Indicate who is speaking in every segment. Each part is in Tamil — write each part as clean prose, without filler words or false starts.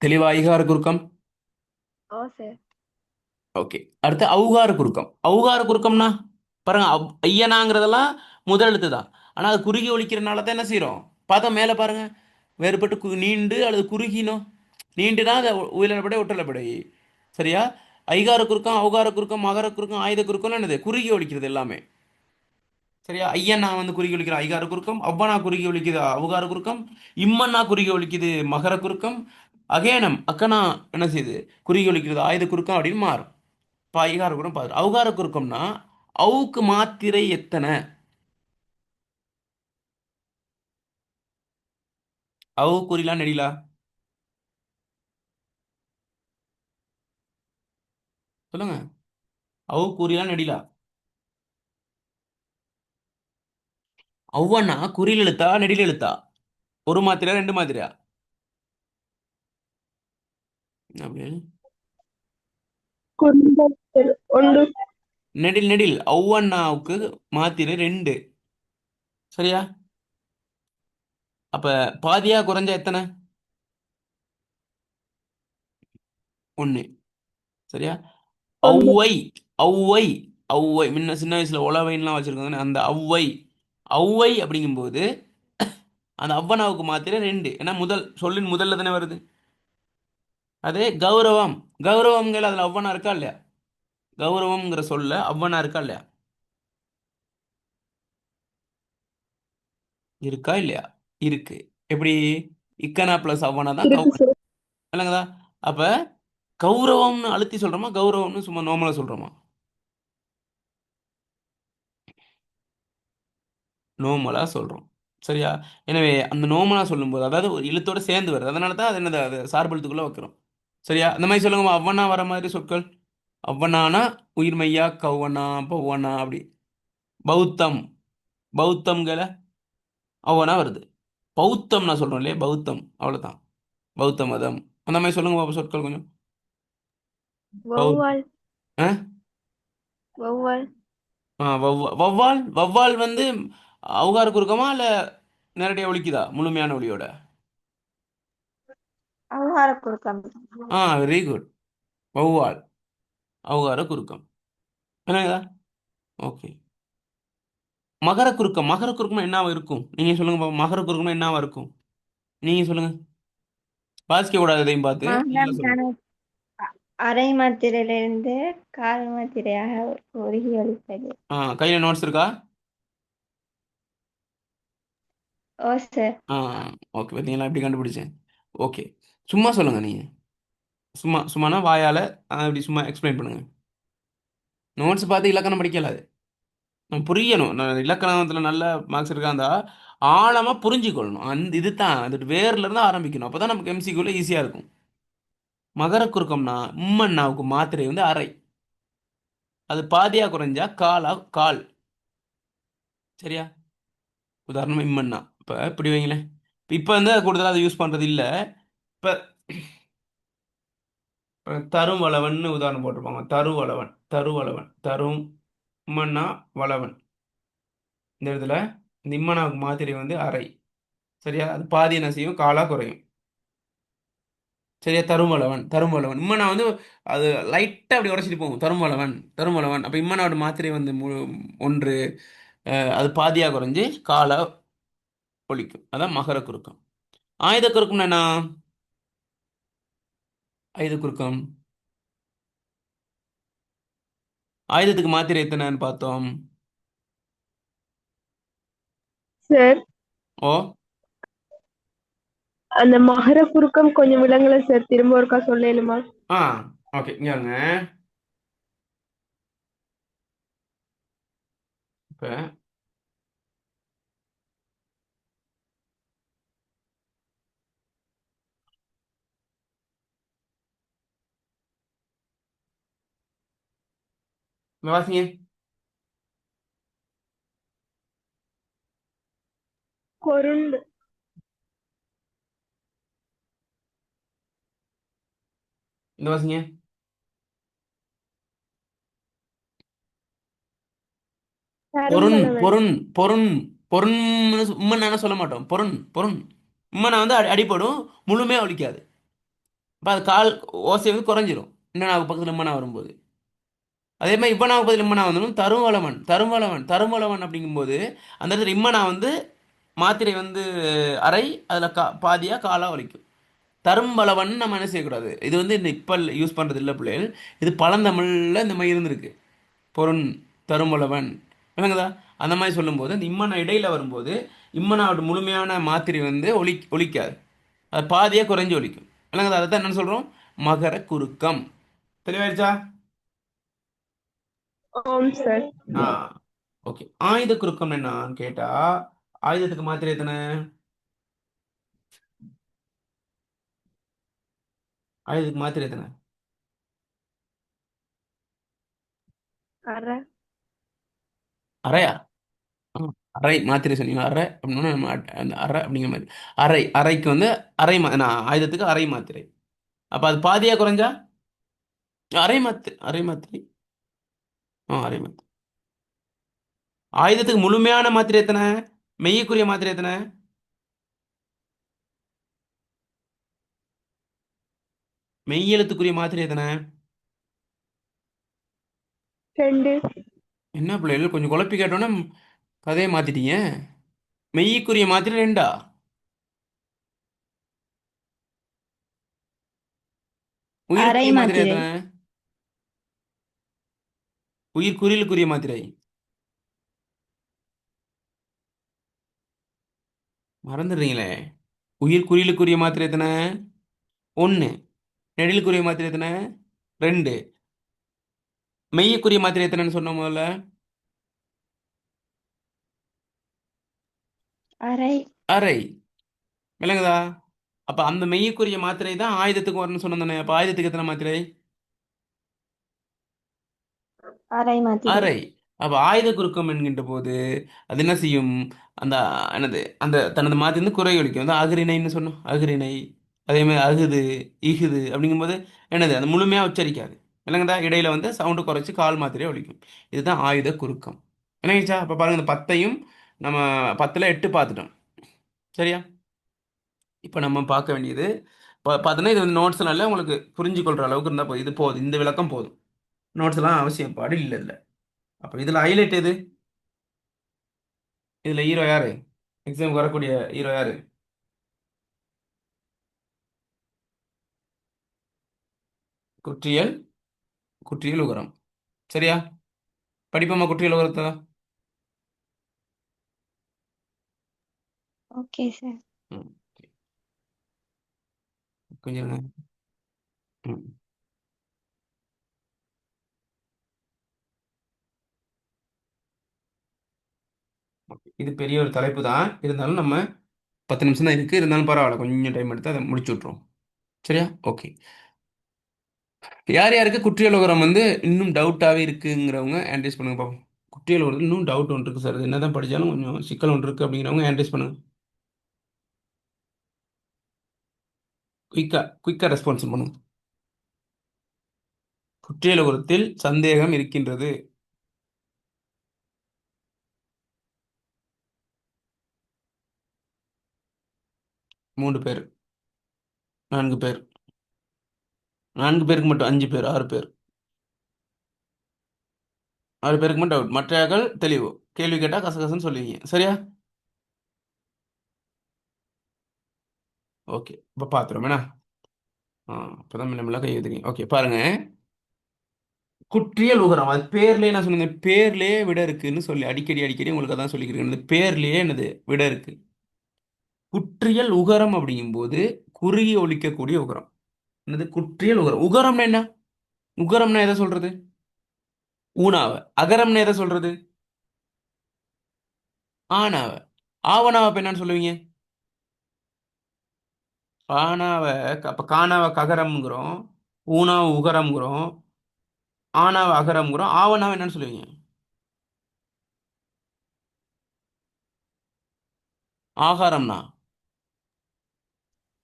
Speaker 1: தெளிவா? ஐகார குறுக்கம்.
Speaker 2: ஓ சார்.
Speaker 1: ஓகே. அடுத்து ஔகார குறுக்கம். ஔகார குறுக்கம்னா பாருங்க, ஐயனாங்கிறதெல்லாம் முதல் எழுத்து தான். ஆனால் அது குறுகி ஒலிக்கிறனால தான் என்ன செய்கிறோம்? பதம் மேலே பாருங்க, வேறுபட்டு நீண்டு அல்லது குறுகினோ. நீண்டுனா அதை உயிரிழப்படை ஒற்றலப்படை. சரியா? ஐகார குறுக்கம், ஔகார குறுக்கம், மகர குறுக்கம், ஆயுத குறுக்கம்னு என்னது? குறுகி ஒலிக்கிறது எல்லாமே. சரியா? ஐயனா வந்து குறுகி ஒலிக்கிற ஐகார குறுக்கம், அவ்வனா குறுகி ஒலிக்குது ஔகார குறுக்கம், இம்மன்னா குறுகி ஒலிக்குது மகர குறுக்கம், அகேனம் அக்கனா என்ன செய்யுது? குறுகி ஒலிக்கிறது ஆயுத குறுக்கம் அப்படின்னு மாறும். இப்போ ஐகார குறுக்கம் பாரு. ஔகார குறுக்கம்னா அவுக்கு மாத்திரை எத்தனை? அவு குறிலா நெடிலா? சொல்லுங்க. அவு குறிலா நெடிலா? ஒவ்வொன்னா குறில் எழுத்தா நெடில் எழுத்தா? ஒரு மாத்திரையா ரெண்டு மாத்திரையா? அப்படி
Speaker 2: குடும்பத்தில் ஒன்று.
Speaker 1: நெடில் நெடில் ஒவ்வொன்னாவுக்கு மாத்திரை ரெண்டு. சரியா? அப்ப பாதியா குறைஞ்சா எத்தனை? ஒன்று. சரியா?
Speaker 2: ஒன்று.
Speaker 1: ஔவை. ஔவை. ஔவை முன்ன சின்ன வயசுல உளவைன்லாம் வச்சிருக்காங்க, அந்த ஔவை. ஔவை அப்படிங்கும்போது அந்த அவ்வனாவுக்கு மாத்திரை ரெண்டு. ஏன்னா முதல் சொல்லின் முதல்ல தானே வருது. அதே கௌரவம். கௌரவம்ங்கிற அதுல அவ்வனா இருக்கா இல்லையா? கௌரவம்ங்கிற சொல்ல அவ்வனா இருக்கா இல்லையா? இருக்கா இல்லையா? இருக்கு. எப்படி? இக்கனா பிளஸ் அவ்வனா தான்
Speaker 2: இருக்கு
Speaker 1: கௌரவம்.
Speaker 2: சார்.
Speaker 1: இல்லைங்கதா? அப்ப கௌரவம்னு அழுத்தி சொல்றோமா, கௌரவம்னு சும்மா நார்மலா சொல்றோமா? நோமலா சொல்றோம். சரியா? எனவே அந்த நோமலா சொல்லும்போது அதாவது ஒரு எழுத்தோட சேர்ந்து வருது, அதனால தான் அது என்னது, அது சார்பு எழுத்துக்குள்ள வைக்கிறோம். சரியா? அந்த மாதிரி சொல்லுங்க, அவ்வனா வர மாதிரி சொற்கள். அவ்வனானா உயிர்மையா, கவ்வனா, பவ்வனா அப்படி. பௌத்தம். பௌத்தம்கள அவ்வனா வருது. பௌத்தம் நான் சொல்றோம் இல்லையா, பௌத்தம் அவ்வளவுதான். பௌத்த மதம். அந்த மாதிரி சொல்லுங்க பாப்போம் சொற்கள் கொஞ்சம். பௌத்தம்.
Speaker 2: வௌவால்.
Speaker 1: ஆ?
Speaker 2: வௌவால்.
Speaker 1: வவ்வால். வவ்வால் வந்து அவுகார குறுக்கமா இல்ல நேரடியாக ஒலிக்குதா முழுமையான ஒலியோட?
Speaker 2: அவ்வார குறுக்கம்.
Speaker 1: Very good. வௌவால் அவுகார குறுக்கம். என்னங்கதா? ஓகே. மகர குறுக்கம். மகர குறுக்கம் என்னவா இருக்கும்? நீங்க சொல்லுங்க பாப்போம். மகர குறுக்கம் என்னவா இருக்கும்? நீங்க சொல்லுங்க. வாசிக்க கூடாது எதையும் பார்த்து, நீங்களே சொல்லுங்க.
Speaker 2: மகரமான அரை மாத்திரையிலிருந்து கால் மாத்திரையாக உருகி ஒலிப்பது.
Speaker 1: கையில நோட்ஸ் இருக்கா?
Speaker 2: ஓ சார்.
Speaker 1: ஆ ஓகே. பார்த்தீங்களா எப்படி கண்டுபிடிச்சேன்? ஓகே. சும்மா சொல்லுங்க நீங்க. சும்மா சும்மானா வாயால அப்படி சும்மா எக்ஸ்பிளைன் பண்ணுங்க. நோட்ஸ் பார்த்து இலக்கணம் படிக்கலாது. நம்ம புரியணும். நான் இலக்கணத்தில் நல்ல மார்க்ஸ் இருக்காந்தா ஆழமாக புரிஞ்சுக்கொள்ளணும். அந்த இது தான் அது வேர்ல இருந்து ஆரம்பிக்கணும். அப்போ தான் நமக்கு எம்சிக்யூல ஈஸியாக இருக்கும். மகர குறுக்கம்னா உம்மண்ணாவுக்கு மாத்திரை வந்து அரை. அது பாதியாக குறைஞ்சா காலா கால். சரியா? உதாரணம் இம்மண்ணா. இப்போ இப்படி வைங்களேன். இப்போ வந்து கூடுதலாக அதை யூஸ் பண்ணுறது இல்லை. இப்போ தரும் வளவன் உதாரணம் போட்டிருப்பாங்க. தருவளவன், தருவளவன், தரும் உம்மண்ணா வளவன். இந்த இடத்துல இந்த இம்மண்ணாவுக்கு மாத்திரை வந்து அரை. சரியா? அது பாதி என்ன செய்யும்? காலா குறையும். சரியா? தருமலவன், தருமலவன். இம்மனா வந்து அது லைட்டாக அப்படி உரைச்சிட்டு போகும். தருமலவன், தருமலவன். அப்போ இம்மனாவோட மாத்திரை வந்து ஒன்று. அது பாதியாக குறைஞ்சு காலை ஒலிக்கும். அதான் மகர குறுக்கம். ஆயுத குறுக்கம்னா என்ன? ஆயுத குறுக்கம். ஆயுதத்துக்கு மாத்திரை எத்தனைன்னு பார்த்தோம்.
Speaker 2: சார்,
Speaker 1: ஓ.
Speaker 2: அந்த மகர குறுக்கம் கொஞ்சம் விளங்கல சார், திரும்ப ஒருக்கா சொல்லலுமா?
Speaker 1: ஆ ஓகே. இங்க இப்போ வாசிங்க.
Speaker 2: கொருண்டு.
Speaker 1: இந்த வாசிங்க. பொருண்
Speaker 2: கரும்பலவன்.
Speaker 1: பொருண் பொருண் பொருண். உம்மன் சொல்ல மாட்டோம். பொருண் பொருண். உம்மனை வந்து அடிப்படும், முழுமையாக ஒலிக்காது. அப்போ அது கால் ஓசை வந்து குறைஞ்சிரும் இன்னனாவுக்கு பக்கத்தில் இம்மனா வரும்போது. அதே மாதிரி இவ்வனாவுக்கு பதில் இம்மனா வந்துடும் தருவளவன் தருவளவன் தருவளவன் அப்படிங்கும்போது அந்த இடத்துல இம்மனா வந்து மாத்திரை வந்து அரை அதில் பாதியாக காலாக வலிக்கும். தரும்பலவன் நம்ம என்ன செய்யக்கூடாது, இது வந்து இந்த இப்போ யூஸ் பண்ணுறது இல்லை பிள்ளைகள். இது பழந்தமிழில் இந்த மாதிரி இருந்திருக்கு. பொருண் தரும்பலவன் விளங்குதா? அந்த மாதிரி சொல்லும்போது இந்த இம்மனா இடையில வரும்போது இம்மனாவோட முழுமையான மாத்திரை வந்து ஒலிக்காது, அது பாதியாக குறைஞ்சி ஒலிக்கும். விளங்குதா? அதை தான் என்ன சொல்கிறோம், மகர குறுக்கம். தெளிவாயிருச்சா?
Speaker 2: ஆம் சார்.
Speaker 1: ஆ ஓகே. ஆயுத குறுக்கம் என்னன்னு கேட்டா, ஆயுதத்துக்கு மாத்திரை எத்தனை? ஆயுதத்துக்கு மாத்திரை எத்தனை?
Speaker 2: அரை.
Speaker 1: அரையா? ஆ, அரை மாத்திரை சொன்னீங்க. அரை அப்படின்னா நம்ம அந்த அரை அப்படிங்கிற மாதிரி. அரை அரைக்கு வந்து நான் ஆயுதத்துக்கு அரை மாத்திரை. அப்போ அது பாதியாக குறைஞ்சா அரை மாத்திரை. அரை மாத்திரை. ஆயுதத்துக்கு முழுமையான மாத்திரை எத்தனை? மெய்யுக்குரிய மாத்திரை எத்தனை? மெய்யெழுத்துக்குரிய மாத்திரை எத்தனை?
Speaker 2: 2.
Speaker 1: என்ன பிள்ளைகள் கொஞ்சம் குழப்பி கேட்டோன்னே கதையை மாத்திட்டீங்க. மெய்யுக்குரிய மாத்திரை ரெண்டா?
Speaker 3: அரை
Speaker 1: உயிருக்குரிய மாத்திரை
Speaker 3: மாத்திரை.
Speaker 1: எத்தனை? குறிலுக்குரிய மாத்திரை மறந்துடுறீங்களே. குறிலுக்குரிய மாத்திரை எத்தனை? ஒன்று. நெடிலுக்குரிய மாத்திரை எத்தனை? 2. மெய்யுக்குரிய மாத்திரை எத்தனைன்னு சொன்ன முதல்ல?
Speaker 3: அரை.
Speaker 1: அரை. விளங்குதா? அப்ப அந்த மெய்யுக்குரிய மாத்திரை தான் ஆயுதத்துக்கு வரணும்னு சொன்னேன். அப்ப ஆயுதத்துக்கு எத்தனை மாத்திரை?
Speaker 3: அரை மாத்திரை.
Speaker 1: அரை. அப்ப ஆயுத குறுக்கம் என்கின்ற போது அது என்ன செய்யும், அந்த என்னது அந்த தனது மாத்தி வந்து குறை ஒலிக்கும். வந்து அகிரிணைன்னு சொன்னோம், அகிரிணை. அதே மாதிரி அகுது இகுது அப்படிங்கும்போது என்னது அது முழுமையா உச்சரிக்காது. விளங்குதா? இடையில வந்து சவுண்டு குறைச்சி கால் மாத்திரையே ஒலிக்கும். இதுதான் ஆயுத குறுக்கம். விளங்கிச்சா? அப்ப பாருங்க, இந்த 10ஐயும் நம்ம 10ல் 8 பார்த்துட்டோம். சரியா? இப்போ நம்ம பார்க்க வேண்டியது பார்த்தோன்னா, இது வந்து நோட்ஸ்னால உங்களுக்கு புரிஞ்சு கொள்கிற அளவுக்கு இருந்தால் போதும். இது போதும், இந்த விளக்கம் போதும். நோட்ஸ்லாம் அவசியம் பாடு இல்லை இதில். அப்போ இதில் ஹைலைட் எது? இதில் ஹீரோ யாரு? எக்ஸாமுக்கு வரக்கூடிய ஹீரோ யாரு? குற்றியல். குற்றியல் உகரம். சரியா? படிப்போமா குற்றியல் உகரத்தை?
Speaker 3: Okay sir.
Speaker 1: ம். கொஞ்சம் இருங்க. ம். ஓகே. இது பெரிய ஒரு தலைப்பு தான், இருந்தாலும் நம்ம 10 நிமிஷம் தான் இருக்குது, இருந்தாலும் பரவாயில்ல, கொஞ்சம் டைம் எடுத்து அதை முடிச்சு விட்ருவோம். சரியா? ஓகே. யார் யாருக்கு குற்றியல் உகரம் வந்து இன்னும் டவுட்டாகவே இருக்குங்கிறவங்க ஹேண்ட் பண்ணுங்க பார்ப்போம். குற்றியல் உகரம் இன்னும் டவுட் ஒன்று இருக்குது சார், இது என்ன தான் படித்தாலும் கொஞ்சம் சிக்கல் ஒன்று இருக்குது அப்படிங்கிறவங்க ஹேண்ட் பண்ணுங்க. குயிக்காக ரெஸ்பான்ஸ் பண்ணுங்க. குற்றியல் உகரத்தில் சந்தேகம் இருக்கின்றது. 3 பேர். 4 பேர். 4 பேருக்கு மட்டும் 5 பேர் 6 பேர். 6 பேருக்கு மட்டும் டவுட், மற்றவர்கள் தெளிவு. கேள்வி கேட்டால் கசகசன்னு சொல்லுவீங்க. சரியா? ஓகே. இப்போ பார்த்துருவோம் வேணா. இப்போ தான் மெல்ல கை வைக்கிறீங்க. ஓகே பாருங்க. குற்றியல் உகரம், அது பேர்லேயே நான் சொன்னேன், பேர்லேயே விட இருக்குன்னு சொல்லி அடிக்கடி அடிக்கடி உங்களுக்கு அதான் சொல்லிக்கிறேன். இந்த பேர்லேயே என்னது விட இருக்கு. குற்றியல் உகரம் அப்படிங்கும்போது குறுகி ஒலிக்கக்கூடிய உகரம். என்னது குற்றியல் உகரம்? உகரம்னா என்ன? உகரம்னா எதை சொல்றது? ஊனாவ. அகரம்னா எதை சொல்றது? ஆனாவ. ஆவனாவ இப்ப என்னன்னு சொல்லுவீங்க? ஆனாவ. அப்ப காணாவ ககரம்ங்கிறோம், ஊனாவ உகரம்ங்கிறோம், ஆனாவ அகரம்ங்கிறோம், ஆவனாவ என்னன்னு சொல்லுவீங்க? ஆகாரம்னா?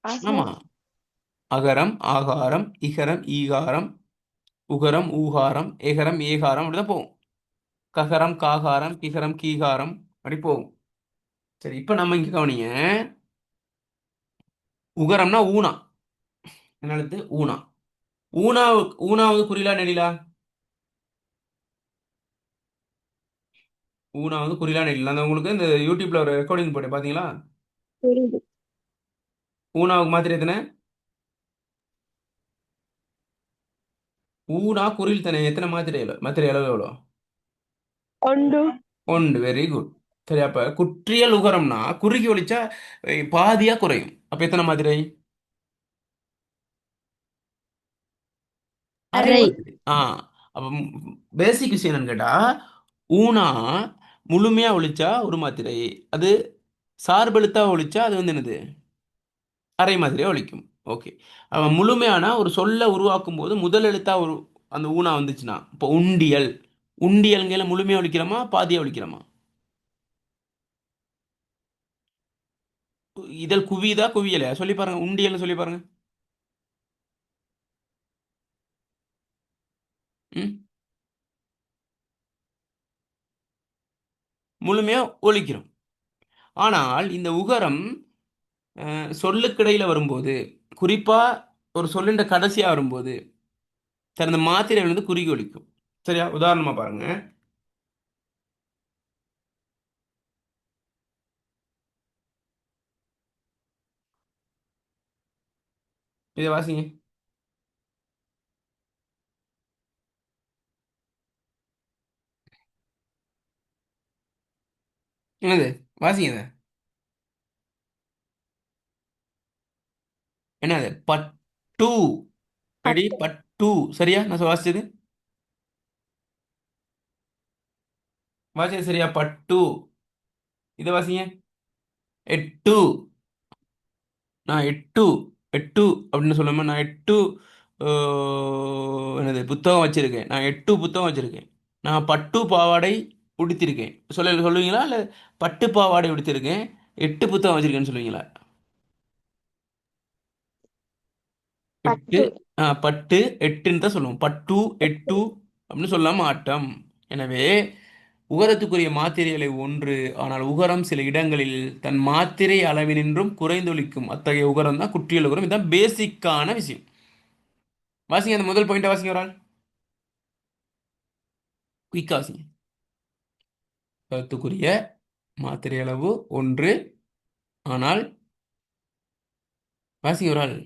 Speaker 1: ஆமா,
Speaker 3: ஆகாரம்.
Speaker 1: அகரம் ஆகாரம் இகரம் ஈகாரம் உகரம் ஊகாரம் எகரம் ஏகாரம் அப்படிதான் போகும். ககரம் காகாரம் கிகரம் கீகாரம் அப்படி போகும். சரி, இப்போ நம்ம இங்க கவனிங்க. உகரம்னா ஊனா. என்ன எழுத்து? ஊனா. ஊனா. ஊனா வந்து குறிலா நெடிலா? ஊனா வந்து குறிலா நெடிலா. அந்த உங்களுக்கு இந்த யூடியூப்ல ஒரு ரெக்கார்டிங் போட்டு பாத்தீங்களா?
Speaker 2: புரியுது.
Speaker 1: ஊனாவுக்கு மாத்திரை எத்தனை? ஊனா குறில் தானே, எத்தனை மாத்திரை மாத்திரை அளவு எவ்வளோ?
Speaker 2: ஒன்று.
Speaker 1: ஒன்று. Very good. சரி, அப்ப குற்றியல் உகரம்னா குறுகி ஒலிச்சா பாதியா குறையும். அப்ப எத்தனை மாத்திரை? அரை
Speaker 3: அரை.
Speaker 1: மாத்திரை. அப்ப பேசிக் விஷயம் என்னன்னு கேட்டா, ஊனா முழுமையா ஒலிச்சா ஒரு மாத்திரை, அது சார்பெழுத்தா ஒலிச்சா அது வந்து என்னது? அரை மாத்திரையா ஒலிக்கும். ஓகே. அவன் முழுமையான ஒரு சொல்ல உருவாக்கும் போது முதல் எழுத்தா ஒரு அந்த ஊனா வந்துச்சுன்னா, இப்போ உண்டியல். உண்டியல்ங்கிற முழுமையா ஒலிக்கிறோமா பாதியா ஒலிக்கிறோமா? இதழ் குவிதா குவியலையா சொல்லி பாருங்க, உண்டியல்னு சொல்லி பாருங்க. ம். முழுமையா ஒலிக்கிறோம். ஆனால் இந்த உகரம் சொல்லுக்கிடையில வரும்போது, குறிப்பா ஒரு சொல்லின் கடைசியா வரும்போது சார் இந்த மாத்திரை வந்து குறுகி ஒலிக்கும். சரியா? உதாரணமா பாருங்க. இதை வாசிங்க. என்னது? வாசிங்க இதை. என்னது? பட்டு. ரெடி?
Speaker 3: பட்டு.
Speaker 1: பட்டு. சரியா நான் வாசிச்சது? வாசிச்சது சரியா? பட்டு. இதை வாசிங்க. எட்டு. நான் எட்டு. எட்டு அப்படின்னு சொல்லாம நான் எட்டு என்னது புத்தகம் வச்சிருக்கேன். நான் எட்டு புத்தகம் வச்சிருக்கேன். நான் பட்டு பாவாடை உடுத்திருக்கேன். சொல்லுவீங்களா இல்லை பட்டு பாவாடை உடுத்திருக்கேன் எட்டு புத்தகம் வச்சிருக்கேன்னு சொல்லுவீங்களா? எட்டு.
Speaker 3: பட்டு.
Speaker 1: பட்டு எட்டுன்னு தான் சொல்லுவோம். பட்டு எட்டு அப்படின்னு சொல்லாம ஆட்டம். எனவே உகரத்துக்குரிய மாத்திரைகளை ஒன்று, ஆனால் உகரம் சில இடங்களில் தன் மாத்திரை அளவினின்றும் குறைந்தொலிக்கும். அத்தகைய உகரம் தான் குற்றியல் உகரம். இதுதான் பேசிக்கான விஷயம். வாசிங்க அந்த முதல் பாயிண்ட்டை வாசிங்க ஒரு ஆள். குயிக்கா வாசிங்க. உகரத்துக்குரிய மாத்திரை அளவு ஒன்று, ஆனால் வாசிங்க ஒரு ஆள்.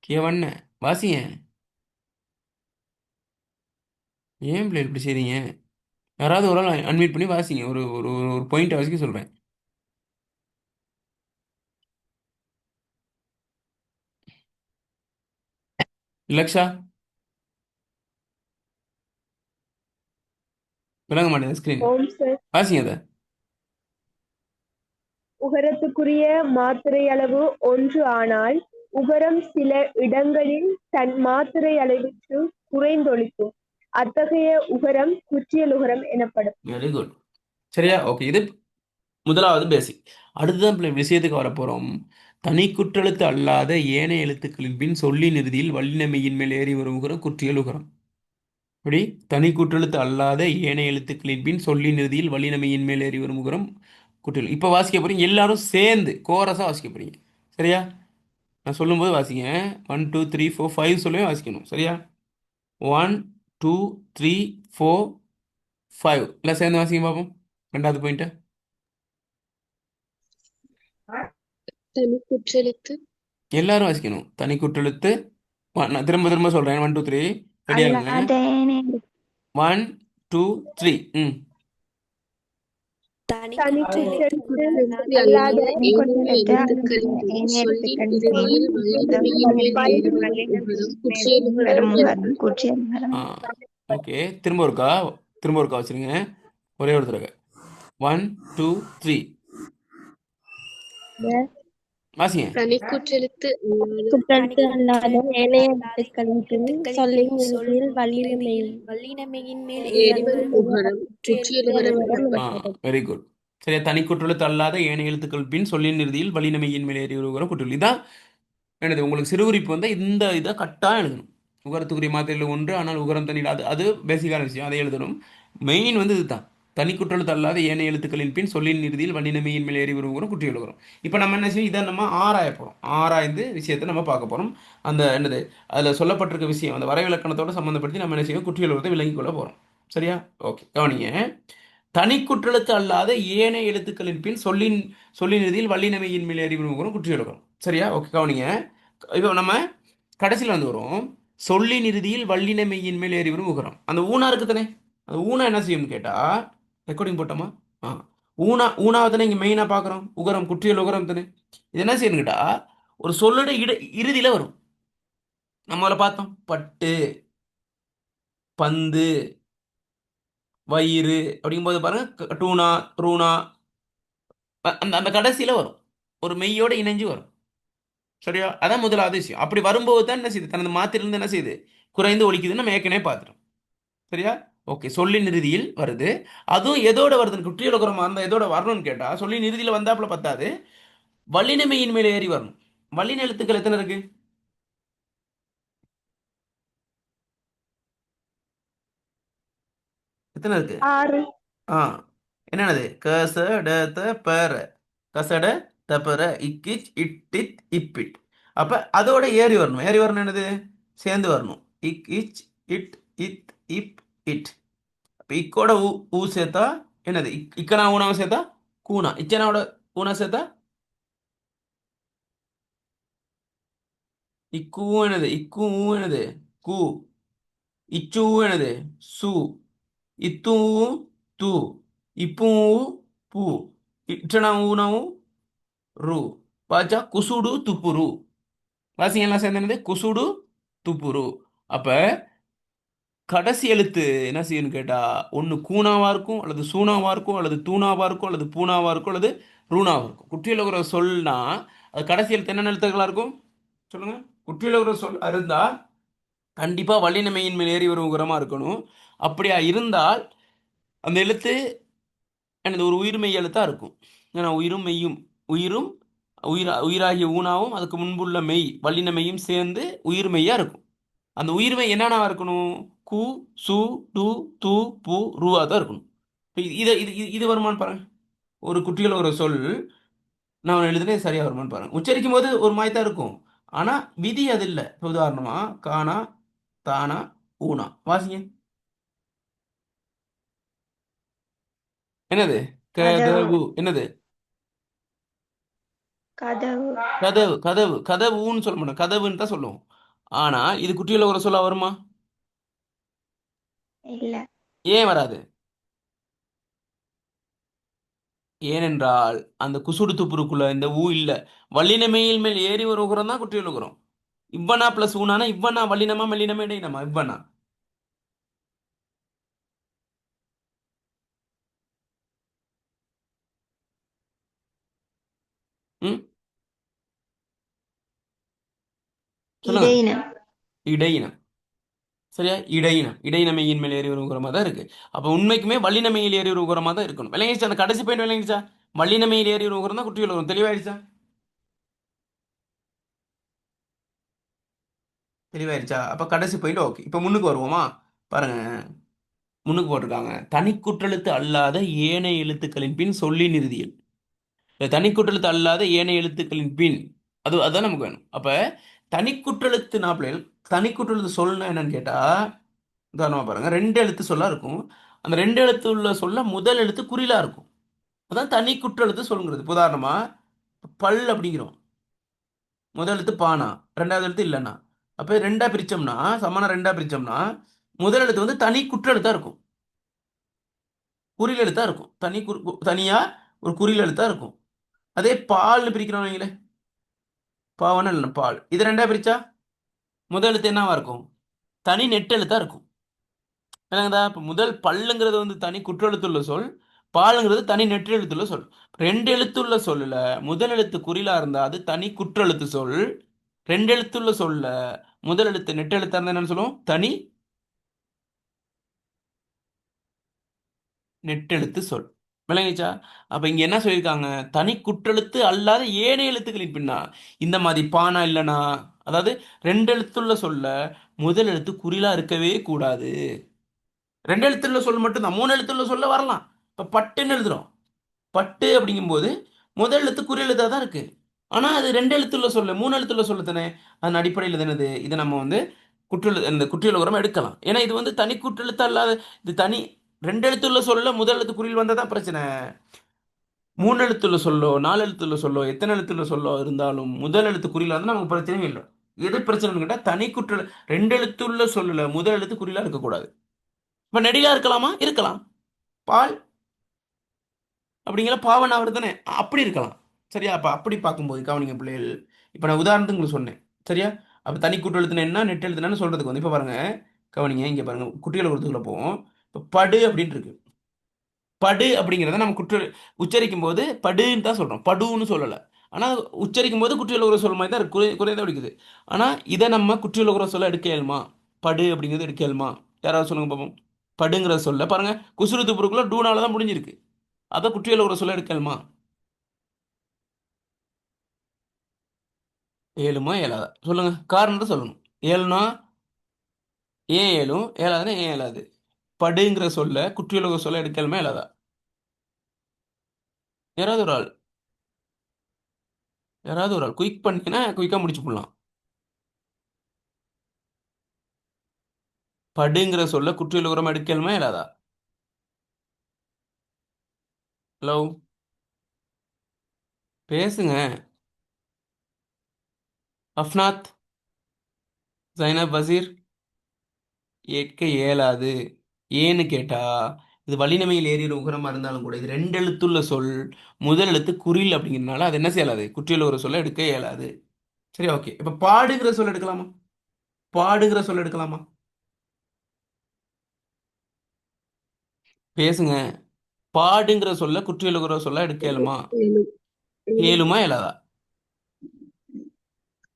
Speaker 1: கேவண்ண வாசிங்க. ஏன் பிள்ளை இப்படி செய்றீங்க? யாராவது ஒரு ஆள் அன்மியூட் பண்ணி வாசிங்க. ஒரு ஒரு ஒரு பாயிண்ட் வாசிக்க சொல்றேன். இலக்ஷா விளங்க மாட்டேங்குது ஸ்கிரீன்.
Speaker 2: ஓம் சார்.
Speaker 1: வாசிங்க அதை.
Speaker 2: உகரத்துக்குரிய மாத்திரை அளவு ஒன்று, ஆனால் உகரம் சில இடங்களில் தன் மாத்திரை அளவிற்கு குறைந்தொழிக்கும். அத்தகைய உகரம் குற்றியல் உகரம் எனப்படும்.
Speaker 1: Very good. சரியா? ஓகே. இது முதலாவது பேசிக். அடுத்ததான் விஷயத்துக்கு வரப்போறோம். தனி குற்றெழுத்து அல்லாத ஏனைய எழுத்துக்களின் பின் சொல்லின் இறுதியில் வல்லினமையின் மேல் ஏறி வரும் உகரம் குற்றியல் உகரம். அப்படி தனி குற்றெழுத்து அல்லாத ஏனைய எழுத்துக்களின் பின் சொல்லின் இறுதியில் வல்லினமையின் மேல் ஏறி வரும் உகரம் குற்றியல். இப்போ வாசிக்க போறீங்க எல்லாரும் சேர்ந்து கோரஸா வாசிக்க போறீங்க. சரியா? நான் சொல்லும்போது வாசிங்க. 1 2 3 4 5 சொல்லவே வாசிக்கணும். சரியா? 1 2 3 4 5 எல்லாம் சேர்ந்து வாசிங்க பார்ப்போம். ரெண்டாவது பாயிண்ட்.
Speaker 4: தனி குற்றெழுத்து
Speaker 1: எல்லாரும் வாசிக்கணும். தனி குற்றெழுத்து. நான் திரும்ப திரும்ப சொல்றேன். 1 2 3 ரெடியாகுங்க.
Speaker 3: அல்லாத ஏனைய
Speaker 1: 1 2 3. ம்.
Speaker 2: தனி
Speaker 4: தனி
Speaker 2: குற்றெழுத்து
Speaker 4: குற்றெழுத்து
Speaker 2: அல்லாத
Speaker 4: அல்லாத ஏனைய
Speaker 3: குற்றெழுத்து
Speaker 4: எழுத்துக்களின்
Speaker 3: அல்லாத
Speaker 4: பின்
Speaker 3: ஏனைய
Speaker 4: சொல்லின்
Speaker 3: எழுத்துக்களின்
Speaker 4: இறுதியில் வல்லினமையின் மேல் ஏறி வரும்
Speaker 3: வல்லினம்
Speaker 4: உகரம்
Speaker 3: மேல்
Speaker 4: குற்றியல்
Speaker 3: வரும்
Speaker 4: உகரம்
Speaker 3: உகரம்
Speaker 4: எனப்படும்.
Speaker 3: குற்றியல் உகரம்.
Speaker 1: ஓகே. திரும்ப ஒருக்கா வச்சிருங்க. ஒரே ஒரு தடவை. 1 2 3 வாசிங்க.
Speaker 4: தனி குற்றெழுத்து அல்லாத
Speaker 3: குற்றெழுத்து அல்லாத ஏனைய எழுத்துக்களின் பின் சொல்லின் இறுதியில் வல்லினமையின் மேல்
Speaker 4: ஏறி வரும் உகரம் குற்றியல்
Speaker 3: குற்றியல்
Speaker 4: உகரம்
Speaker 3: உகரம்
Speaker 4: எனப்படும்.
Speaker 3: எனப்படும்.
Speaker 1: Very good. சரியா? தனி குற்றெழுத்து அல்லாத ஏனைய எழுத்துக்கள் பின் சொல்லின் இறுதியில் வல்லினமையின் மேல் ஏறி வரும் உகரம் குற்றெழுத்து. இதான் என்னது உங்களுக்கு சிறுகுறிப்பு வந்து இந்த இதை கட்டாயம் எழுதணும். உகரத்துக்குரிய மாத்திரையில் ஒன்று, ஆனால் உகரம் தண்ணீர். அது அது பேசிக்கான விஷயம், அதை எழுதணும். மெயின் வந்து இதுதான். தனி குற்றெழுத்து அல்லாத ஏனைய எழுத்துக்களின் பின் சொல்லின் இறுதியில் வல்லினமையின் மேல் ஏறி வருகிறோம் குற்றி எழுகிறோம். இப்போ நம்ம என்ன செய்யும், இதை நம்ம ஆராய போகிறோம். ஆராய்ந்து விஷயத்தை நம்ம பார்க்க போகிறோம். அந்த என்னது அதில் சொல்லப்பட்டிருக்க விஷயம் அந்த வரைவிலக்கணத்தோட சம்மந்தப்படுத்தி நம்ம என்ன செய்யும், குற்றி எழுகிறதை விளங்கிக் கொள்ள போகிறோம். சரியா? ஓகே, கவனிங்க. தனி குற்றெழுத்து அல்லாத ஏனைய எழுத்துக்களின் பின் சொல்லின் இறுதியில் வல்லினமையின் மேல் ஏறி வருகிறோம் குற்றி எழுகிறோம். சரியா? ஓகே, கவனிங்க. இப்போ நம்ம கடைசியில் வந்து வரும் சொல்லின் இறுதியில் வல்லினமையின் மேல் ஏறி வரும் உகரம். அந்த ஊனா இருக்கு தானே, அந்த ஊனா என்ன செய்யும்னு கேட்டால், ரெக்கார்டிங் போட்டோமா? ஆ, ஊனாவை தானே இங்கே மெயினாக பார்க்குறோம். உகரம், குற்றியல் உகரம் தானே. இது என்ன செய்யணும்னு கேட்டால், ஒரு சொல்லோட இறுதியில் வரும். நம்ம அதில் பார்த்தோம், பட்டு, பந்து, வயிறு அப்படிங்கும்போது பாருங்க, டூனா, ரூனா, அந்த அந்த கடைசியில் வரும். ஒரு மெய்யோட இணைஞ்சு வரும். சரியா? அதான் முதலாவது விஷயம். அப்படி வரும்போது தான் என்ன செய்யுது, தனது மாத்திரிலிருந்து என்ன செய்யுது, குறைந்து ஒலிக்குதுன்னு நம்ம ஏற்கனவே பார்த்துட்டோம். சரியா? ஓகே, சொல்லின் இறுதியில் வருது. அதுவும் எதோட வருதுன்னு, குற்றியலுக்குறமா இருந்தால் எதோட வரணும்னு கேட்டால், சொல்லின் இறுதியில் வந்தாப்புல பத்தாது, வல்லினமையின் மேலே ஏறி வரணும். வல்லின எழுத்துக்கள் எத்தனை இருக்கு? எத்தனை இருக்கு?
Speaker 2: 6.
Speaker 1: ஆ, என்னது? கச ட த பர, கசட தப்பர, இக்கிச் இட்டித் இப்பிட். அப்ப அதோட ஏறி வரணும். ஏறி வரணும் என்னது? சேர்ந்து வரணும். இக் இச் இட் இத் இப் இட். அப்ப இக்கோட ஊ சேர்த்தா என்னது? இக்கனா ஊனாவை சேர்த்தா கூனா. இச்சனாவோட ஊனா சேர்த்தா இக்குவும் என்னது? இக்குவும் என்னது? கூ. இச்சுவும் என்னது? சு. இத்துவும் து. இப்புவும் பூ. இச்சனா ஊனாவும் ரு. பாச்சா குசுடு துப்புரு. வாசிங்க எல்லாம் சேர்ந்து என்னது? குசுடு துப்புரு. அப்ப கடைசி எழுத்து என்ன செய்யணும்னு கேட்டா, ஒன்று கூனாவா இருக்கும், அல்லது சூனாவா இருக்கும், அல்லது தூணாவா இருக்கும், அல்லது பூனாவா இருக்கும், அல்லது ரூணாவா இருக்கும். குற்றியில் இருக்கிற சொல்னா அது கடைசி எழுத்து என்னென்ன எழுத்துக்களா இருக்கும் சொல்லுங்க? குற்றியில் இருக்கிற சொல் இருந்தா கண்டிப்பா வல்லினமையின் மேல் ஏறி வரும் உரமா இருக்கணும். அப்படியா இருந்தால் அந்த எழுத்து எனது ஒரு உயிர்மெய் எழுத்தா இருக்கும். ஏன்னா உயிரும் மெய்யும், உயிரும் உயிராகிய ஊனாவும் அதுக்கு முன்புள்ள மெய் வல்லின மெய்யும் சேர்ந்து உயிர்மெய்யா இருக்கும். அந்த உயிர்மை என்னென்னவா இருக்கணும்? கு, சு, டு, து, பு, ருவா தான் இருக்கணும். இப்போ இதை இது இது இது வருமானு பாருங்க. ஒரு குட்டியில் ஒரு சொல் நான் எழுதுனது சரியா வருமானு பாருங்க. உச்சரிக்கும் போது ஒரு மாதிரி தான் இருக்கும், ஆனா விதி அது இல்லை. இப்போ உதாரணமா கானா, தானா, ஊனா. வாசிங்க. என்னது?
Speaker 2: கதவு.
Speaker 1: கதவு. என்னது?
Speaker 2: கதவு.
Speaker 1: கதவு. கதவு. கதவுன்னு சொல்ல மாட்டோம், கதவுன்னு தான் சொல்லுவோம். ஆனா இது குட்டியில் ஒரு சொல்ல வருமா?
Speaker 2: இல்ல.
Speaker 1: ஏன் வராது? ஏனென்றால் அந்த குசுடு துப்புருக்குள்ள இந்த ஊ இல்ல. வல்லினமையில் மேல் ஏறி ஒரு உகரம் தான் குற்றியல் உகரம். இவ்வனா பிளஸ் ஊனானா இவ்வனா வல்லினமா மெல்லினமா இடையினமா? இவ்வனா. ம், சொல்லுங்க.
Speaker 2: இடையினம்.
Speaker 1: இடையினம். சரியா? இடையினம். இடையினமையின் மேல் ஏறி ஒரு உகரமா தான் இருக்கு. அப்ப உண்மைக்குமே வல்லினமையில் ஏறி ஒரு உகரமா தான் இருக்கணும். விளங்கிச்சா? அந்த கடைசி பாயிண்ட் விளங்கிச்சா? வல்லினமையில் ஏறி ஒரு உகரம் தான் குற்றியல் உகரம். தெளிவாயிடுச்சா? தெளிவாயிருச்சா? அப்ப கடைசி பாயிண்ட் ஓகே. இப்ப முன்னுக்கு வருவோமா? பாருங்க, முன்னுக்கு போட்டிருக்காங்க, தனி குற்றெழுத்து அல்லாத ஏனைய எழுத்துக்களின் பின் சொல்லின் இறுதியில். தனி குற்றெழுத்து அல்லாத ஏனைய எழுத்துக்களின் பின் அதுதான் நமக்கு வேணும். அப்ப தனி குற்றெழுத்து நாப்பிள்ளைகள், தனி குற்றெழுத்து சொல்லுனா என்னன்னு கேட்டா, உதாரணமா பாருங்க, ரெண்டு எழுத்து சொல்லா இருக்கும். அந்த ரெண்டு எழுத்து உள்ள சொல்ல முதல் எழுத்து குறிலா இருக்கும். அதான் தனி குற்றெழுத்து சொல்லுங்கிறது. இப்ப உதாரணமா பல் அப்படிங்கிறோம், முதல் எழுத்து பானா, ரெண்டாவது எழுத்து இல்லைன்னா. அப்ப ரெண்டா பிரிச்சோம்னா, சமனா ரெண்டா பிரிச்சோம்னா, முதல் எழுத்து வந்து தனி குற்றெழுத்தா இருக்கும், குறில் எழுத்தா இருக்கும். தனியா ஒரு குறில் எழுத்தா இருக்கும். அதே பால்னு பிரிக்கிறோம் வைங்களே, பாவன இல்லை பால், இது ரெண்டா பிரிச்சா முதல் எழுத்து என்னவா இருக்கும்? தனி நெட்டெழுத்தா இருக்கும். என்னங்கதா? இப்போ முதல் பல்லுங்கிறது வந்து தனி குற்றெழுத்துள்ள சொல், பாலுங்கிறது தனி நெட்டெழுத்துள்ள சொல். ரெண்டு எழுத்துள்ள சொல்லுல முதல் எழுத்து குறிலா இருந்தா அது தனி குற்றெழுத்து சொல். ரெண்டு எழுத்துள்ள சொல்ல முதல் எழுத்து நெட்டெழுத்தா இருந்தா என்னன்னு சொல்லுவோம்? தனி நெட்டெழுத்து சொல். விளங்கிச்சா? அப்ப இங்க என்ன சொல்லியிருக்காங்க? தனி குற்றெழுத்து அல்லாத ஏனைய எழுத்துக்களின் பின்னா. இந்த மாதிரி பானா இல்லைனா, அதாவது ரெண்டு எழுத்துள்ள சொல்ல முதல் எழுத்து குறிலா இருக்கவே கூடாது. ரெண்டு எழுத்துள்ள சொல் மட்டும்தான். மூணு எழுத்துள்ள சொல்ல வரலாம், இப்போ பட்டுன்னு எழுதுறோம். பட்டு அப்படிங்கும்போது முதல் எழுத்து குறி எழுத்தாக தான் இருக்கு. ஆனால் அது ரெண்டு எழுத்துள்ள சொல்லு, மூணு எழுத்துள்ள சொல்லு தானே. அதன் அடிப்படையில் தானே இதை நம்ம வந்து இந்த குற்றியல் உரம் எடுக்கலாம். ஏன்னா இது வந்து தனி குற்றெழுத்தா இல்லாத, இது தனி ரெண்டு எழுத்துள்ள சொல்ல முதல் எழுத்து குறியில் வந்தால் தான் பிரச்சனை. மூணு எழுத்துள்ள சொல்லோ, நாலு எழுத்துள்ள சொல்லோ, எத்தனை எழுத்துள்ள சொல்லோ இருந்தாலும் முதல் எழுத்து குறியில் வந்து நமக்கு பிரச்சனையும் இல்லை. எது பிரச்சனைன்னு கேட்டால் தனி குற்ற ரெண்டு எழுத்துள்ள சொல்லல முதல் எழுத்து குறியிலா இருக்கக்கூடாது. இப்போ நெடிலா இருக்கலாமா? இருக்கலாம். பால் அப்படிங்கிற பாவனா வருதுதானே, அப்படி இருக்கலாம். சரியா? அப்போ அப்படி பார்க்கும்போது கவனிங்க பிள்ளைகள். இப்போ நான் உதாரணத்துக்கு உங்களுக்கு சொன்னேன். சரியா? அப்போ தனி குற்றெழுத்துனா என்ன, நெட்டு எழுத்துனான்னு சொல்றதுக்கு வந்து இப்போ பாருங்க, கவனிங்க, இங்கே பாருங்க, குற்றியல் குருத்துக்குள்ள போவோம். இப்போ படு அப்படின்னு இருக்கு. படு அப்படிங்கிறத நம்ம உச்சரிக்கும் போது படுன்னு தான் சொல்றோம், படுன்னு சொல்லலை. ஆனால் உச்சரிக்கும் போது குற்றியல் உற சொல் மாதிரி தான் இருக்கு, குறையதான் பிடிக்குது. ஆனால் இதை நம்ம குற்றியல் உற சொல்ல எடுக்க இயலுமா? படு அப்படிங்கிறது எடுக்க இயலுமா? யாராவது சொல்லுங்க பார்ப்போம். படுங்கிற சொல்ல பாருங்க, குசுறுத்து பொருட்குள்ள டூனால தான் முடிஞ்சிருக்கு. அதை குற்றியல் உற சொல்ல எடுக்க இயலுமா? ஏழுமா ஏழாதா சொல்லுங்க, காரணத்தை சொல்லணும். ஏழுனா ஏன் ஏழும், ஏழாதுன்னா ஏன் ஏழாது? படுங்கிற சொல்ல குற்றியல் உற சொல்ல எடுக்க இயலுமா ஏழாதா? யாராவது ஒரு ஆள், யாராவது ஒரு ஆள் குயிக் பண்ணிங்கன்னா குயிக்காக முடிச்சு போடலாம். படுங்கிற சொல்ல குற்றியல் உரம் எடுக்கலுமா இல்லாதா? ஹலோ, பேசுங்க. அஃப்னாத், ஜைனப், வசீர். ஏற்க இயலாது. ஏன்னு கேட்டா, இது வல்லினமையில் ஏறிய உகரமா இருந்தாலும் கூட இது ரெண்டு எழுத்துள்ள சொல், முதல் எழுத்து குறில் அப்படிங்கிறதுனால அது என்ன செய்யலாது, குற்றியல் ஒரு சொல்ல எடுக்க இயலாது. சரி, ஓகே. இப்ப பாடுங்கிற சொல்ல எடுக்கலாமா? பாடுங்கிற சொல்ல எடுக்கலாமா? பேசுங்க. பாடுங்கிற சொல்ல குற்றியல் ஒரு சொல்ல எடுக்க இயலுமா?
Speaker 4: ஏழு ஏழு
Speaker 1: ஏழுமா இயலாதா?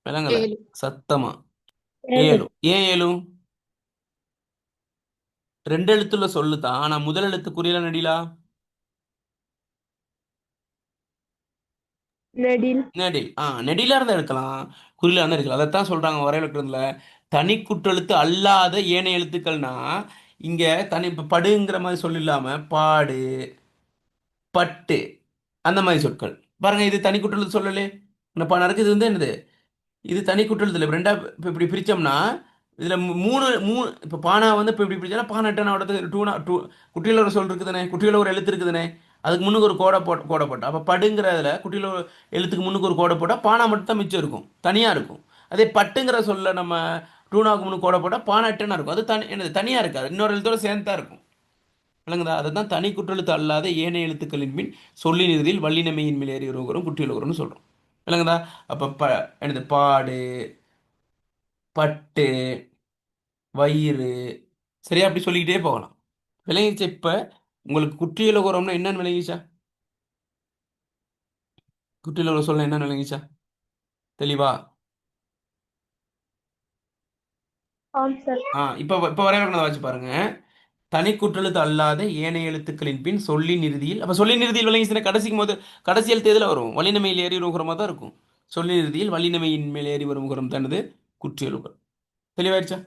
Speaker 1: விளங்கல
Speaker 4: ஏழு
Speaker 1: சத்தமா.
Speaker 3: ஏழு.
Speaker 1: ஏழும். ஏன் ஏழும்? ரெண்டு எழுத்துள்ள சொல்லு தான், ஆனா முதல் எழுத்து குறியில நடிலா?
Speaker 2: நெடில்.
Speaker 1: நெடில். நெடிலா இருந்தா எடுக்கலாம், குறியில இருந்தா எடுக்கலாம். அதைத்தான் சொல்றாங்க வரையலக்கணத்துல தனி குற்றெழுத்து அல்லாத ஏனைய எழுத்துக்கள்னா, இங்க தனி இப்ப படுங்கிற மாதிரி சொல் இல்லாம பாடு, பட்டு, அந்த மாதிரி சொற்கள். பாருங்க, இது தனி குற்றெழுத்து சொல்லலே. இந்த நடக்குது வந்து என்னது, இது தனி குற்றெழுத்து இல்லை. இப்ப ரெண்டா இப்ப இப்படி பிரிச்சோம்னா இதுல மூணு மூணு இப்ப பானா வந்து இப்ப இப்படி பிரிச்சா பானை டூனா டூ குட்டியில ஒரு சொல் இருக்குதுனே, குட்டியில ஒரு எழுத்து இருக்குதுனே, அதுக்கு முன்னுக்கு ஒரு கோடை போட்டா அப்ப படுங்கிறதுல குட்டியில ஒரு எழுத்துக்கு முன்னுக்கு ஒரு கோடை போட்டா பானா மட்டும் தான் மிச்சம் இருக்கும், தனியா இருக்கும். அதே பட்டுங்கிற சொல்ல நம்ம டூனாவுக்கு முன்னுக்கு கோடை போட்டா பானை எட்டுனா இருக்கும். அது தனி என்னது, தனியா இருக்காது, இன்னொரு எழுத்தோட சேர்ந்து தான் இருக்கும். விளங்குதா? அதை தான் தனி குற்றெழுத்து அல்லாத ஏனைய எழுத்துக்களின் பின் சொல்லின் இறுதியில் வல்லினமையின் மேல் ஏறி உருவரும் குற்றியல் உருவம்னு சொல்றோம். விளங்குதா? அப்ப என்னது, பாடு, பட்டு, வயிறு, சரியா? அப்படி சொல்லிக்கிட்டே போகலாம். விளங்கிச்சா? இப்ப உங்களுக்கு குற்றியலுகரம்னா என்னன்னு விளங்கிச்சா? குற்றியலுகரம் சொல்ல என்னன்னு விளங்கிச்சா? தெளிவா?
Speaker 2: ஆம் சார்.
Speaker 1: இப்ப இப்ப வரையறுக்கிறத வச்சு பாருங்க. தனி குற்றெழுத்து அல்லாத ஏனைய எழுத்துக்களின் பின் சொல்லின் இறுதியில், அப்ப சொல்லின் இறுதியில் விளங்கிச்சுன்னா கடைசிக்கும் போது கடைசி எழுத்து எதுல வரும்? வல்லினமையில் ஏறி உருவகரமா தான் இருக்கும். சொல்லின் இறுதியில் வல்லினமையின் மேல் ஏறி வரும் உகரம் தானது குற்றியலுகரம். தெளிவாயிருச்சா?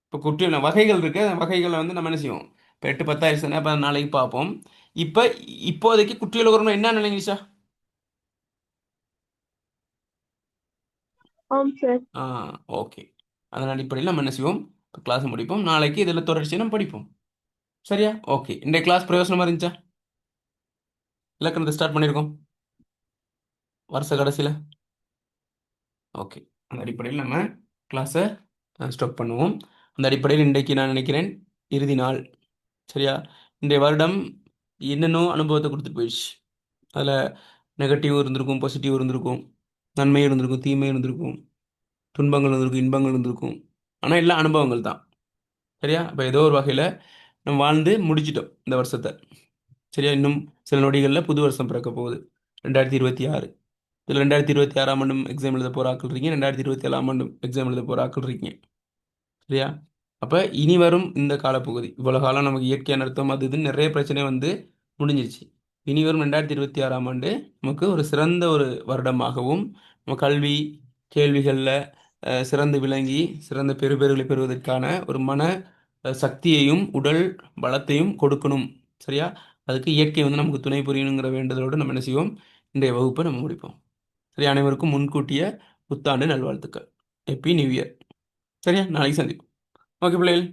Speaker 1: இப்போ குற்றியல் வகைகள் இருக்கு, அந்த வகைகளை வந்து நம்ம என்ன செய்வோம், இப்போ 8 10 ஆயிடுச்சுன்னா அப்போ நாளைக்கு பார்ப்போம். இப்போ இப்போதைக்கு குற்றியலுகரம்னா என்ன நினைங்கிச்சா?
Speaker 2: ஆம் சார்.
Speaker 1: ஓகே. அதன் அடிப்படையில் நம்ம என்ன செய்வோம், இப்போ கிளாஸ் முடிப்போம். நாளைக்கு இதில் தொடர்ச்சி நம்ம படிப்போம். சரியா? ஓகே. இந்த கிளாஸ் பிரயோசனமாக இருந்துச்சா? இலக்கணத்தை ஸ்டார்ட் பண்ணியிருக்கோம் வருஷ கடைசியில். ஓகே. அந்த அடிப்படையில் நம்ம கிளாஸை ஸ்டாப் பண்ணுவோம். அந்த அடிப்படையில் இன்றைக்கு நான் நினைக்கிறேன் இறுதி நாள். சரியா? இன்றைய வருடம் என்னென்னோ அனுபவத்தை கொடுத்துட்டு போயிடுச்சு. அதில் நெகட்டிவ் இருந்திருக்கும், பாசிட்டிவ் இருந்திருக்கும், நன்மை இருந்திருக்கும், தீமை இருந்திருக்கும், துன்பங்கள் இருந்திருக்கும், இன்பங்கள் இருந்திருக்கும். ஆனால் எல்லாம் அனுபவங்கள் தான். சரியா? அப்போ ஏதோ ஒரு வகையில் நம்ம வாழ்ந்து முடிச்சிட்டோம் இந்த வருஷத்தை. சரியா? இன்னும் சில நொடிகளில் புது வருஷம் பிறக்க போகுது, 2026. இதில் 2026ஆம் ஆண்டும் எக்ஸாம் எழுத போகிற ஆக்கள் இருக்கீங்க, 2027ஆம் ஆண்டும் எக்ஸாம் எழுத போகிற ஆக்கள் இருக்கீங்க. சரியா? அப்போ இனி வரும் இந்த காலப்பகுதி, இவ்வளோ காலம் நமக்கு இயற்கையான அர்த்தம் அது இதுன்னு நிறைய பிரச்சனை வந்து முடிஞ்சிருச்சு. இனி வரும் 2026ஆம் ஆண்டு நமக்கு ஒரு சிறந்த ஒரு வருடமாகவும், நம்ம கல்வி கேள்விகளில் சிறந்து விளங்கி சிறந்த பெறுபேறுகளை பெறுவதற்கான ஒரு மன சக்தியையும் உடல் பலத்தையும் கொடுக்கணும். சரியா? அதுக்கு இயற்கை வந்து நமக்கு துணை புரியணுங்கிற வேண்டுதலோடு நம்ம என்ன செய்வோம், இன்றைய வகுப்பை நம்ம முடிப்போம். சரி, அனைவருக்கும் முன்கூட்டிய புத்தாண்டு நல்வாழ்த்துக்கள். Happy new year. சரியா, நாளைக்கு சந்திப்போம். ஓகே பிள்ளைகள்.